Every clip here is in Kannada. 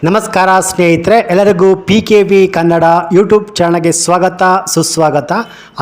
ನಮಸ್ಕಾರ ಸ್ನೇಹಿತರೆ, ಎಲ್ಲರಿಗೂ PKV ಕನ್ನಡ ಯೂಟ್ಯೂಬ್ ಚಾನಲ್ಗೆ ಸ್ವಾಗತ ಸುಸ್ವಾಗತ.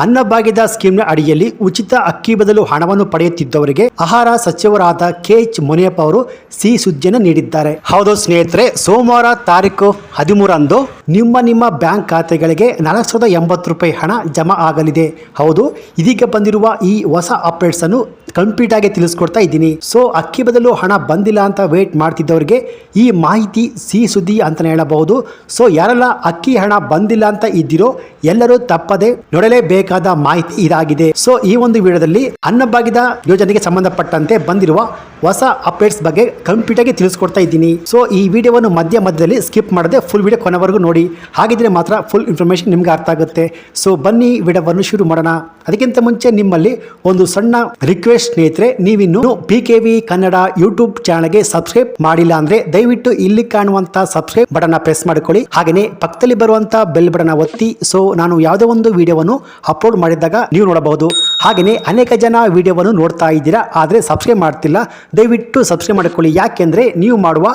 ಅನ್ನಭಾಗ್ಯದ ಸ್ಕೀಮ್ನ ಅಡಿಯಲ್ಲಿ ಉಚಿತ ಅಕ್ಕಿ ಬದಲು ಹಣವನ್ನು ಪಡೆಯುತ್ತಿದ್ದವರಿಗೆ ಆಹಾರ ಸಚಿವರಾದ KH ಮುನಿಯಪ್ಪ ಅವರು ಸಿಹಿ ಸುದ್ದಿಯನ್ನು ನೀಡಿದ್ದಾರೆ. ಹೌದು ಸ್ನೇಹಿತರೆ, ಸೋಮವಾರ ತಾರೀಕು 13ರಂದು ನಿಮ್ಮ ಬ್ಯಾಂಕ್ ಖಾತೆಗಳಿಗೆ 480 ರೂಪಾಯಿ ಹಣ ಜಮಾ ಆಗಲಿದೆ. ಹೌದು, ಇದೀಗ ಬಂದಿರುವ ಈ ಹೊಸ ಅಪ್ಡೇಟ್ಸ್ ಅನ್ನು ಕಂಪ್ಲೀಟ್ ಆಗಿ ತಿಳಿಸ್ಕೊಡ್ತಾ ಇದ್ದೀನಿ. ಸೊ ಅಕ್ಕಿ ಬದಲು ಹಣ ಬಂದಿಲ್ಲ ಅಂತ ವೇಟ್ ಮಾಡ್ತಿದ್ದವರಿಗೆ ಈ ಮಾಹಿತಿ ಸಿಹಿ ಸುದ್ದಿ ಅಂತಾನೆ ಹೇಳಬಹುದು. ಸೊ ಯಾರೆಲ್ಲ ಅಕ್ಕಿ ಹಣ ಬಂದಿಲ್ಲ ಅಂತ ಇದ್ದೀರೋ ಎಲ್ಲರೂ ತಪ್ಪದೆ ನೋಡಲೇಬೇಕಾದ ಮಾಹಿತಿ ಇದಾಗಿದೆ. ಸೊ ಈ ಒಂದು ವಿಡಿಯೋದಲ್ಲಿ ಅನ್ನಭಾಗ್ಯದ ಯೋಜನೆಗೆ ಸಂಬಂಧಪಟ್ಟಂತೆ ಬಂದಿರುವ ಹೊಸ ಅಪ್ಡೇಟ್ಸ್ ಬಗ್ಗೆ ಕಂಪ್ಲೀಟ್ ಆಗಿ ತಿಳಿಸ್ಕೊಡ್ತಾ ಇದ್ದೀನಿ. ಸೊ ಈ ವಿಡಿಯೋವನ್ನು ಮಧ್ಯದಲ್ಲಿ ಸ್ಕಿಪ್ ಮಾಡದೆ ಫುಲ್ ವಿಡಿಯೋ ಕೊನೆವರೆಗೂ ನೋಡಿ. ಹಾಗಿದ್ರೆ ಮಾತ್ರ ಫುಲ್ ಇನ್ಫಾರ್ಮೇಶನ್ ನಿಮ್ಗೆ ಅರ್ಥ ಆಗುತ್ತೆ. ಸೊ ಬನ್ನಿ ವಿಡಿಯೋವನ್ನು ಶುರು ಮಾಡೋಣ. ಅದಕ್ಕಿಂತ ಮುಂಚೆ ನಿಮ್ಮಲ್ಲಿ ಒಂದು ಸಣ್ಣ ರಿಕ್ವೆಸ್ಟ್ ಸ್ನೇಹಿತರೆ, ನೀವಿನ್ನು PKV ಕನ್ನಡ ಯೂಟ್ಯೂಬ್ ಚಾನಲ್ಗೆ ಸಬ್ಸ್ಕ್ರೈಬ್ ಮಾಡಿಲ್ಲ ಅಂದ್ರೆ ದಯವಿಟ್ಟು ಇಲ್ಲಿ ಕಾಣುವಂತ ಸಬ್ಸ್ಕ್ರೈಬ್ ಬಟನ್ ಪ್ರೆಸ್ ಮಾಡಿಕೊಳ್ಳಿ. ಹಾಗೆಯೇ ಪಕ್ಕದಲ್ಲಿ ಬರುವಂತ ಬೆಲ್ ಬಟನ್ ಒತ್ತಿ. ಸೊ ನಾನು ಯಾವುದೇ ಒಂದು ವಿಡಿಯೋವನ್ನು ಅಪ್ಲೋಡ್ ಮಾಡಿದಾಗ ನೀವು ನೋಡಬಹುದು. ಹಾಗೆಯೇ ಅನೇಕ ಜನ ವಿಡಿಯೋವನ್ನು ನೋಡ್ತಾ ಇದ್ದೀರಾ, ಆದರೆ ಸಬ್ಸ್ಕ್ರೈಬ್ ಮಾಡ್ತಿಲ್ಲ. ದಯವಿಟ್ಟು ಸಬ್ಸ್ಕ್ರೈಬ್ ಮಾಡಿಕೊಳ್ಳಿ. ಯಾಕೆಂದ್ರೆ ನೀವು ಮಾಡುವ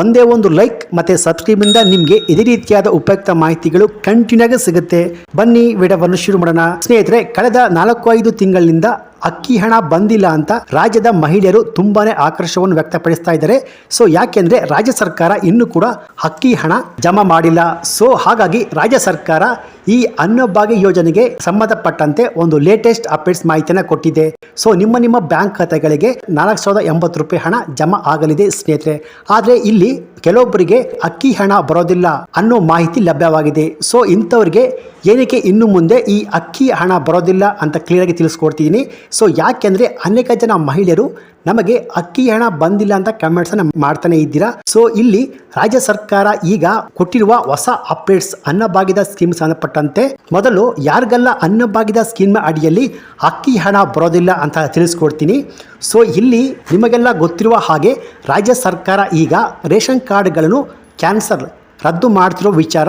ಒಂದೇ ಒಂದು ಲೈಕ್ ಮತ್ತೆ ಸಬ್ಸ್ಕ್ರೈಬ್ ಇಂದ ನಿಮಗೆ ಇದೇ ರೀತಿಯಾದ ಉಪಯುಕ್ತ ಮಾಹಿತಿಗಳು ಕಂಟಿನ್ಯೂ ಆಗಿ ಸಿಗುತ್ತೆ. ಬನ್ನಿ ವಿಡಿಯೋವನ್ನು ಶುರು ಮಾಡೋಣ. ಸ್ನೇಹಿತರೆ, ಕಳೆದ 4-5 ತಿಂಗಳಿನಿಂದ ಅಕ್ಕಿ ಹಣ ಬಂದಿಲ್ಲ ಅಂತ ರಾಜ್ಯದ ಮಹಿಳೆಯರು ತುಂಬಾನೇ ಆಕ್ರೋಶವನ್ನು ವ್ಯಕ್ತಪಡಿಸ್ತಾ ಇದ್ದಾರೆ. ಸೊ ಯಾಕೆಂದ್ರೆ ರಾಜ್ಯ ಸರ್ಕಾರ ಇನ್ನೂ ಕೂಡ ಅಕ್ಕಿ ಹಣ ಜಮಾ ಮಾಡಿಲ್ಲ. ಸೊ ಹಾಗಾಗಿ ರಾಜ್ಯ ಸರ್ಕಾರ ಈ ಅನ್ನಭಾಗ್ಯ ಯೋಜನೆಗೆ ಸಂಬಂಧಪಟ್ಟಂತೆ ಒಂದು ಲೇಟೆಸ್ಟ್ ಅಪ್ಡೇಟ್ಸ್ ಮಾಹಿತಿಯನ್ನು ಕೊಟ್ಟಿದೆ. ಸೊ ನಿಮ್ಮ ಬ್ಯಾಂಕ್ ಖಾತೆಗಳಿಗೆ 480 ರೂಪಾಯಿ ಹಣ ಜಮಾ ಆಗಲಿದೆ ಸ್ನೇಹಿತರೆ. ಆದ್ರೆ ಇಲ್ಲಿ ಕೆಲವೊಬ್ಬರಿಗೆ ಅಕ್ಕಿ ಹಣ ಬರೋದಿಲ್ಲ ಅನ್ನೋ ಮಾಹಿತಿ ಲಭ್ಯವಾಗಿದೆ. ಸೊ ಇಂಥವ್ರಿಗೆ ಏನಕ್ಕೆ ಇನ್ನು ಮುಂದೆ ಈ ಅಕ್ಕಿ ಹಣ ಬರೋದಿಲ್ಲ ಅಂತ ಕ್ಲಿಯರ್ ಆಗಿ ತಿಳಿಸ್ಕೊಡ್ತೀನಿ. ಸೊ ಯಾಕೆಂದ್ರೆ ಅನೇಕ ಜನ ಮಹಿಳೆಯರು ನಮಗೆ ಅಕ್ಕಿ ಹಣ ಬಂದಿಲ್ಲ ಅಂತ ಕಮೆಂಟ್ಸ್ ಅನ್ನ ಮಾಡ್ತಾನೆ ಇದ್ದೀರಾ. ಸೊ ಇಲ್ಲಿ ರಾಜ್ಯ ಸರ್ಕಾರ ಈಗ ಕೊಟ್ಟಿರುವ ಹೊಸ ಅಪ್ಡೇಟ್ಸ್ ಅನ್ನಭಾಗ್ಯದ ಸ್ಕೀಮ್ ಸಂಬಂಧಪಟ್ಟಂತೆ ಮೊದಲು ಯಾರಿಗೆಲ್ಲ ಅನ್ನಭಾಗ್ಯದ ಸ್ಕೀಮ್ ಅಡಿಯಲ್ಲಿ ಅಕ್ಕಿ ಹಣ ಬರೋದಿಲ್ಲ ಅಂತ ತಿಳಿಸ್ಕೊಡ್ತೀನಿ. ಸೊ ಇಲ್ಲಿ ನಿಮಗೆಲ್ಲ ಗೊತ್ತಿರುವ ಹಾಗೆ ರಾಜ್ಯ ಸರ್ಕಾರ ಈಗ ರೇಷನ್ ಕಾರ್ಡ್ಗಳನ್ನು ರದ್ದು ಮಾಡ್ತಿರೋ ವಿಚಾರ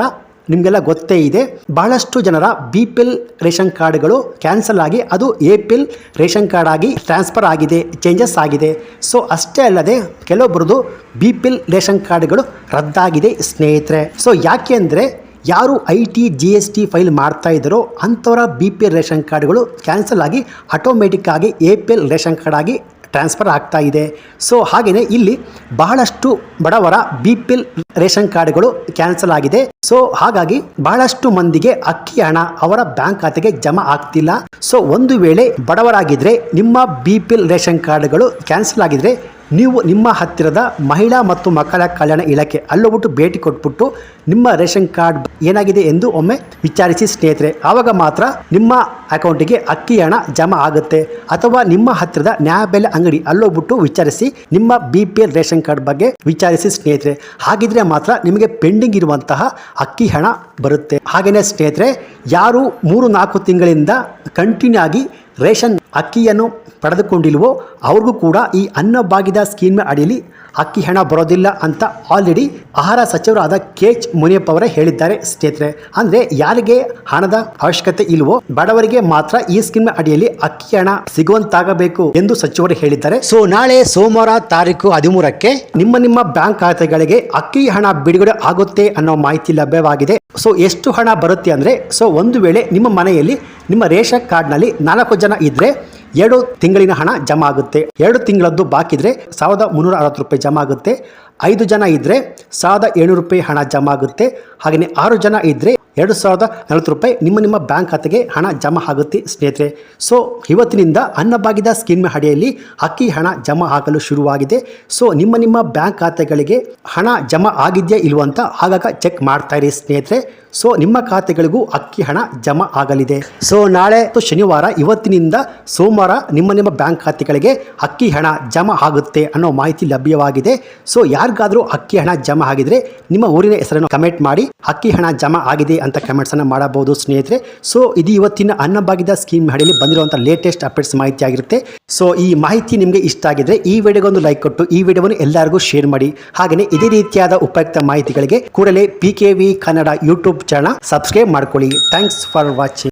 ನಿಮಗೆಲ್ಲ ಗೊತ್ತೇ ಇದೆ. ಬಹಳಷ್ಟು ಜನರ BPL ರೇಷನ್ ಕಾರ್ಡ್ಗಳು ಕ್ಯಾನ್ಸಲ್ ಆಗಿ ಅದು APL ರೇಷನ್ ಕಾರ್ಡ್ ಆಗಿ ಟ್ರಾನ್ಸ್ಫರ್ ಆಗಿದೆ, ಚೇಂಜಸ್ ಆಗಿದೆ. ಸೊ ಅಷ್ಟೇ ಅಲ್ಲದೆ ಕೆಲವೊಬ್ಬರದು BPL ರೇಷನ್ ಕಾರ್ಡ್ಗಳು ರದ್ದಾಗಿದೆ ಸ್ನೇಹಿತರೆ. ಸೊ ಯಾಕೆ ಅಂದರೆ ಯಾರು IT GST ಫೈಲ್ ಮಾಡ್ತಾ ಇದ್ದಾರೋ ಅಂಥವರ BPL ರೇಷನ್ ಕಾರ್ಡ್ಗಳು ಕ್ಯಾನ್ಸಲ್ ಆಗಿ ಆಟೋಮೆಟಿಕ್ ಆಗಿ APL ರೇಷನ್ ಕಾರ್ಡ್ ಆಗಿ ಟ್ರಾನ್ಸ್ಫರ್ ಆಗ್ತಾ ಇದೆ. ಸೊ ಹಾಗೆಯೇ ಇಲ್ಲಿ ಬಹಳಷ್ಟು ಬಡವರ BPL ರೇಷನ್ ಕಾರ್ಡ್ಗಳು ಕ್ಯಾನ್ಸಲ್ ಆಗಿದೆ. ಸೊ ಹಾಗಾಗಿ ಬಹಳಷ್ಟು ಮಂದಿಗೆ ಅಕ್ಕಿ ಹಣ ಅವರ ಬ್ಯಾಂಕ್ ಖಾತೆಗೆ ಜಮಾ ಆಗ್ತಿಲ್ಲ. ಸೊ ಒಂದು ವೇಳೆ ಬಡವರಾಗಿದ್ರೆ ನಿಮ್ಮ BPL ರೇಷನ್ ಕಾರ್ಡ್ಗಳು ಕ್ಯಾನ್ಸಲ್ ಆಗಿದ್ರೆ ನೀವು ನಿಮ್ಮ ಹತ್ತಿರದ ಮಹಿಳಾ ಮತ್ತು ಮಕ್ಕಳ ಕಲ್ಯಾಣ ಇಲಾಖೆ ಅಲ್ಲೋಗ್ಬಿಟ್ಟು ಭೇಟಿ ಕೊಟ್ಬಿಟ್ಟು ನಿಮ್ಮ ರೇಷನ್ ಕಾರ್ಡ್ ಏನಾಗಿದೆ ಎಂದು ಒಮ್ಮೆ ವಿಚಾರಿಸಿ ಸ್ನೇಹಿತರೆ. ಆವಾಗ ಮಾತ್ರ ನಿಮ್ಮ ಅಕೌಂಟಿಗೆ ಅಕ್ಕಿ ಹಣ ಜಮಾ ಆಗುತ್ತೆ. ಅಥವಾ ನಿಮ್ಮ ಹತ್ತಿರದ ನ್ಯಾಯಬೆಲೆ ಅಂಗಡಿ ಅಲ್ಲೋಗ್ಬಿಟ್ಟು ವಿಚಾರಿಸಿ ನಿಮ್ಮ BPL ರೇಷನ್ ಕಾರ್ಡ್ ಬಗ್ಗೆ ವಿಚಾರಿಸಿ ಸ್ನೇಹಿತರೆ. ಹಾಗಿದ್ರೆ ಮಾತ್ರ ನಿಮಗೆ ಪೆಂಡಿಂಗ್ ಇರುವಂತಹ ಅಕ್ಕಿ ಹಣ ಬರುತ್ತೆ. ಹಾಗೆಯೇ ಸ್ನೇಹಿತರೆ, ಯಾರು 3-4 ತಿಂಗಳಿಂದ ಕಂಟಿನ್ಯೂ ಆಗಿ ರೇಷನ್ ಅಕ್ಕಿಯನ್ನು ಪಡೆದುಕೊಂಡಿಲ್ವೋ ಅವ್ರಿಗೂ ಕೂಡ ಈ ಅನ್ನಭಾಗ್ಯದ ಸ್ಕೀಮ್ ಅಡಿಯಲ್ಲಿ ಅಕ್ಕಿ ಹಣ ಬರೋದಿಲ್ಲ ಅಂತ ಆಲ್ರೆಡಿ ಆಹಾರ ಸಚಿವರಾದ KH ಮುನಿಯಪ್ಪ ಅವರೇ ಹೇಳಿದ್ದಾರೆ ಸ್ನೇಹಿತರೆ. ಅಂದರೆ ಯಾರಿಗೆ ಹಣದ ಅವಶ್ಯಕತೆ ಇಲ್ವೋ ಬಡವರಿಗೆ ಮಾತ್ರ ಈ ಸ್ಕೀಮ್ ಅಡಿಯಲ್ಲಿ ಅಕ್ಕಿ ಹಣ ಸಿಗುವಂತಾಗಬೇಕು ಎಂದು ಸಚಿವರು ಹೇಳಿದ್ದಾರೆ. ಸೊ ನಾಳೆ ಸೋಮವಾರ ತಾರೀಕು 13ಕ್ಕೆ ನಿಮ್ಮ ಬ್ಯಾಂಕ್ ಖಾತೆಗಳಿಗೆ ಅಕ್ಕಿ ಹಣ ಬಿಡುಗಡೆ ಆಗುತ್ತೆ ಅನ್ನೋ ಮಾಹಿತಿ ಲಭ್ಯವಾಗಿದೆ. ಸೊ ಎಷ್ಟು ಹಣ ಬರುತ್ತೆ ಅಂದರೆ, ಸೊ ಒಂದು ವೇಳೆ ನಿಮ್ಮ ಮನೆಯಲ್ಲಿ ನಿಮ್ಮ ರೇಷನ್ ಕಾರ್ಡ್ನಲ್ಲಿ 4 ಜನ ಇದ್ದರೆ 2 ತಿಂಗಳಿನ ಹಣ ಜಮಾ ಆಗುತ್ತೆ. 2 ತಿಂಗಳದ್ದು ಬಾಕಿ ಇದ್ರೆ 1360 ರೂಪಾಯಿ ಜಮಾ ಆಗುತ್ತೆ. 5 ಜನ ಇದ್ದರೆ 1700 ರೂಪಾಯಿ ಹಣ ಜಮಾ ಆಗುತ್ತೆ. ಹಾಗೆಯೇ 6 ಜನ ಇದ್ದರೆ 2040 ರೂಪಾಯಿ ನಿಮ್ಮ ಬ್ಯಾಂಕ್ ಖಾತೆಗೆ ಹಣ ಜಮಾ ಆಗುತ್ತೆ ಸ್ನೇಹಿತರೆ. ಸೊ ಇವತ್ತಿನಿಂದ ಅನ್ನಭಾಗ್ಯದ ಸ್ಕೀಮ್ ಅಡಿಯಲ್ಲಿ ಅಕ್ಕಿ ಹಣ ಜಮಾ ಆಗಲು ಶುರುವಾಗಿದೆ. ಸೊ ನಿಮ್ಮ ಬ್ಯಾಂಕ್ ಖಾತೆಗಳಿಗೆ ಹಣ ಜಮಾ ಆಗಿದೆಯಾ ಇಲ್ವ ಅಂತ ಆಗಾಗ ಚೆಕ್ ಮಾಡ್ತಾ ಇರಿ ಸ್ನೇಹಿತರೆ. ಸೊ ನಿಮ್ಮ ಖಾತೆಗಳಿಗೂ ಅಕ್ಕಿ ಹಣ ಜಮಾ ಆಗಲಿದೆ. ಸೊ ನಾಳೆ ಶನಿವಾರ, ಇವತ್ತಿನಿಂದ ಸೋಮವಾರ ನಿಮ್ಮ ಬ್ಯಾಂಕ್ ಖಾತೆಗಳಿಗೆ ಅಕ್ಕಿ ಹಣ ಜಮಾ ಆಗುತ್ತೆ ಅನ್ನೋ ಮಾಹಿತಿ ಲಭ್ಯವಾಗಿದೆ. ಸೊ ಯಾರಿಗಾದರೂ ಅಕ್ಕಿ ಹಣ ಜಮಾ ಆಗಿದ್ರೆ ನಿಮ್ಮ ಊರಿನ ಹೆಸರನ್ನು ಕಮೆಂಟ್ ಮಾಡಿ ಅಕ್ಕಿ ಹಣ ಜಮಾ ಆಗಿದೆ ಅಂತ ಕಮೆಂಟ್ಸ್ ಅನ್ನು ಮಾಡಬಹುದು ಸ್ನೇಹಿತರೆ. ಸೊ ಇದು ಇವತ್ತಿನ ಅನ್ನಭಾಗ್ಯದ ಸ್ಕೀಮ್ ಅಡಿಯಲ್ಲಿ ಬಂದಿರುವಂತಹ ಲೇಟೆಸ್ಟ್ ಅಪ್ಡೇಟ್ಸ್ ಮಾಹಿತಿ ಆಗಿರುತ್ತೆ. ಸೊ ಈ ಮಾಹಿತಿ ನಿಮಗೆ ಇಷ್ಟ ಆಗಿದ್ರೆ ಈ ವಿಡಿಯೋಗೊಂದು ಲೈಕ್ ಕೊಟ್ಟು ಈ ವಿಡಿಯೋವನ್ನು ಎಲ್ಲರಿಗೂ ಶೇರ್ ಮಾಡಿ. ಹಾಗೆಯೇ ಇದೇ ರೀತಿಯಾದ ಉಪಯುಕ್ತ ಮಾಹಿತಿಗಳಿಗೆ ಕೂಡಲೇ PKV Kannada YouTube channel subscribe ಮಾಡ್ಕೊಳ್ಳಿ. Thanks for watching.